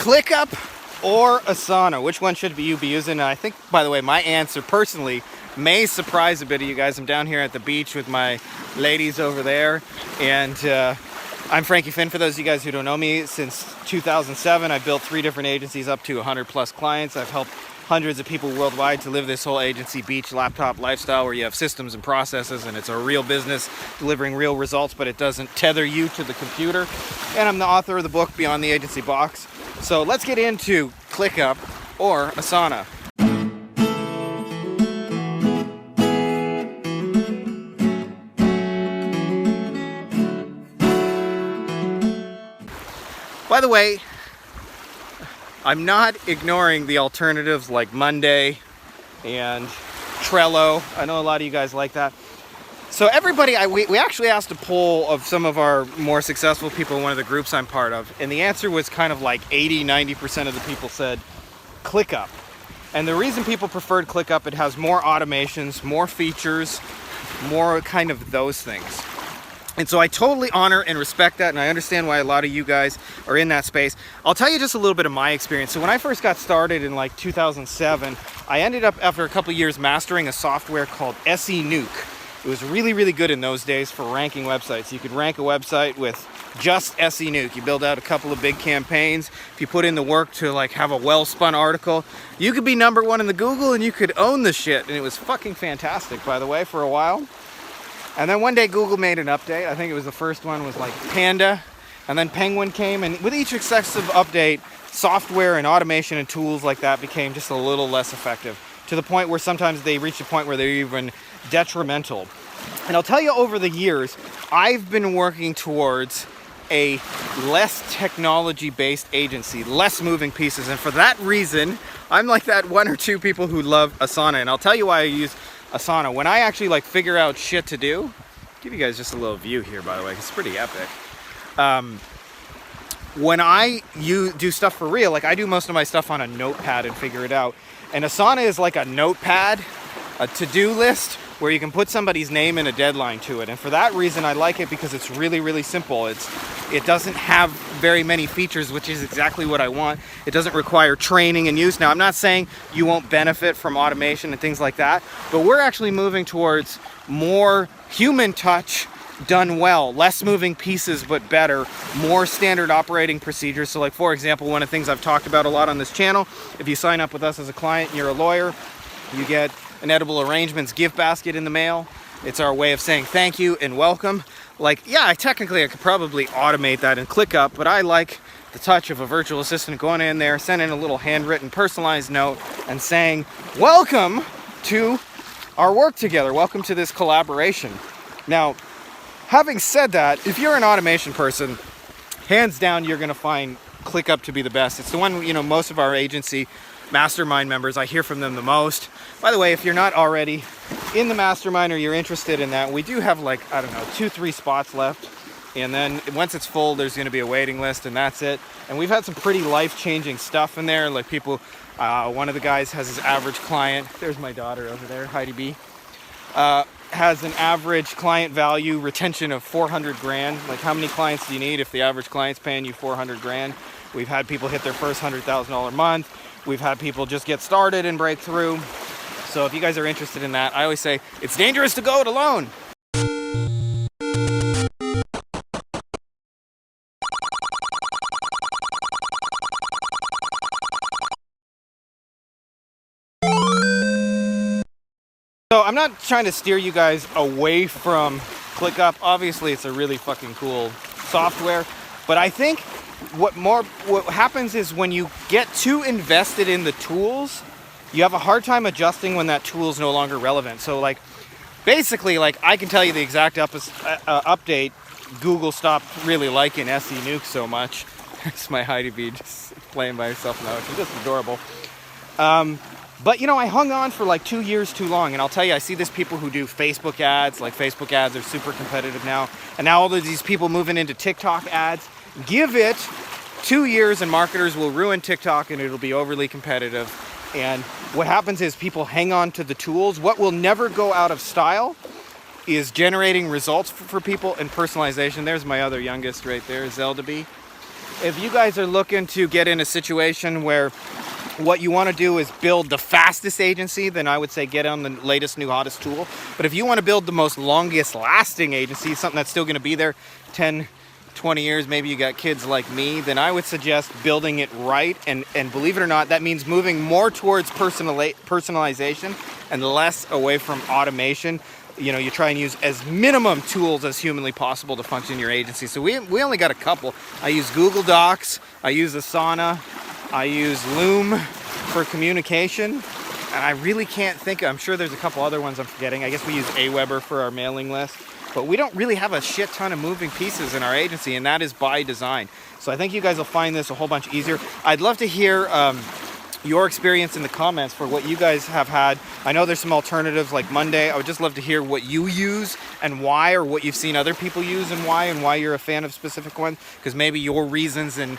ClickUp or Asana? Which one should you be using? I think, by the way, my answer personally may surprise a bit of you guys. I'm down here at the beach with my ladies over there, and I'm Frankie Finn. For those of you guys who don't know me, since 2007, I've built 3 different agencies up to 100 plus clients. I've helped hundreds of people worldwide to live this whole agency beach laptop lifestyle where you have systems and processes and it's a real business delivering real results, but it doesn't tether you to the computer. And I'm the author of the book Beyond the Agency Box. So let's get into ClickUp or Asana. By the way, I'm not ignoring the alternatives like Monday and Trello. I know a lot of you guys like that. So everybody, we actually asked a poll of some of our more successful people in one of the groups I'm part of, and the answer was kind of like 80-90% of the people said ClickUp. And the reason people preferred ClickUp, it has more automations, more features, more kind of those things. And so I totally honor and respect that, and I understand why a lot of you guys are in that space. I'll tell you just a little bit of my experience. So when I first got started in like 2007, I ended up after a couple years mastering a software called SE Nuke. It was really, really good in those days for ranking websites. You could rank a website with just SE Nuke. You build out a couple of big campaigns. If you put in the work to like have a well-spun article, you could be #1 in the Google and you could own the shit. And it was fucking fantastic, by the way, for a while. And then one day Google made an update. I think it was the first one was like Panda, and then Penguin came, and with each successive update, software and automation and tools like that became just a little less effective, to the point where sometimes they reached a point where they're even detrimental. And I'll tell you, over the years, I've been working towards a less technology-based agency, less moving pieces, and for that reason, I'm like that 1 or 2 people who love Asana, and I'll tell you why I use Asana. When I actually like figure out shit to do, give you guys just a little view here, by the way, 'cause it's pretty epic. When you do stuff for real, like I do most of my stuff on a notepad and figure it out. And Asana is like a notepad, a to-do list where you can put somebody's name and a deadline to it. And for that reason, I like it because it's really, really simple. It doesn't have very many features, which is exactly what I want. It doesn't require training and use. Now, I'm not saying you won't benefit from automation and things like that, but we're actually moving towards more human touch done well, less moving pieces, but better, more standard operating procedures. So like, for example, one of the things I've talked about a lot on this channel, if you sign up with us as a client and you're a lawyer, you get an edible arrangements gift basket in the mail. It's our way of saying thank you and welcome. Like, yeah, technically I could probably automate that in ClickUp, but I like the touch of a virtual assistant going in there, sending a little handwritten personalized note and saying, welcome to our work together. Welcome to this collaboration. Now, having said that, if you're an automation person, hands down, you're gonna find ClickUp to be the best. It's the one, you know, most of our agency mastermind members, I hear from them the most. By the way, if you're not already in the mastermind or you're interested in that, we do have like, I don't know, 2-3 spots left. And then once it's full, there's gonna be a waiting list and that's it. And we've had some pretty life-changing stuff in there. Like people, one of the guys has his average client, there's my daughter over there, Heidi B, has an average client value retention of 400 grand. Like, how many clients do you need if the average client's paying you 400 grand? We've had people hit their first $100,000 month. We've had people just get started and break through. So if you guys are interested in that, I always say it's dangerous to go it alone. So I'm not trying to steer you guys away from ClickUp. Obviously, it's a really fucking cool software, but I think what happens is when you get too invested in the tools, you have a hard time adjusting when that tool is no longer relevant. So like, basically, like I can tell you the exact update. Google stopped really liking SE Nuke so much. It's my Heidi B just playing by herself now. She's just adorable. But you know, I hung on for like 2 years too long, and I'll tell you, I see these people who do Facebook ads. Like, Facebook ads are super competitive now, and now all of these people moving into TikTok ads. Give it 2 years and marketers will ruin TikTok and it'll be overly competitive. And what happens is people hang on to the tools. What will never go out of style is generating results for people and personalization. There's my other youngest right there, Zelda B. if you guys are looking to get in a situation where what you want to do is build the fastest agency, then I would say get on the latest, new, hottest tool. But if you want to build the most longest lasting agency, something that's still going to be there 10, 20 years, maybe you got kids like me, then I would suggest building it right. And believe it or not, that means moving more towards personalization and less away from automation. You know, you try and use as minimum tools as humanly possible to function your agency. So we only got a couple. I use Google Docs, I use Asana, I use Loom for communication, and I really can't think, I'm sure there's a couple other ones I'm forgetting. I guess we use Aweber for our mailing list, but we don't really have a shit ton of moving pieces in our agency, and that is by design. So I think you guys will find this a whole bunch easier. I'd love to hear your experience in the comments for what you guys have had. I know there's some alternatives like Monday. I would just love to hear what you use and why, or what you've seen other people use and why you're a fan of specific ones, because maybe your reasons and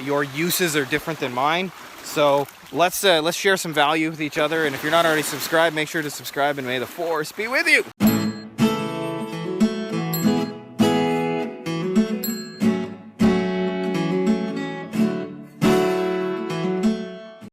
your uses are different than mine. So let's share some value with each other, and if you're not already subscribed, make sure to subscribe, and may the force be with you.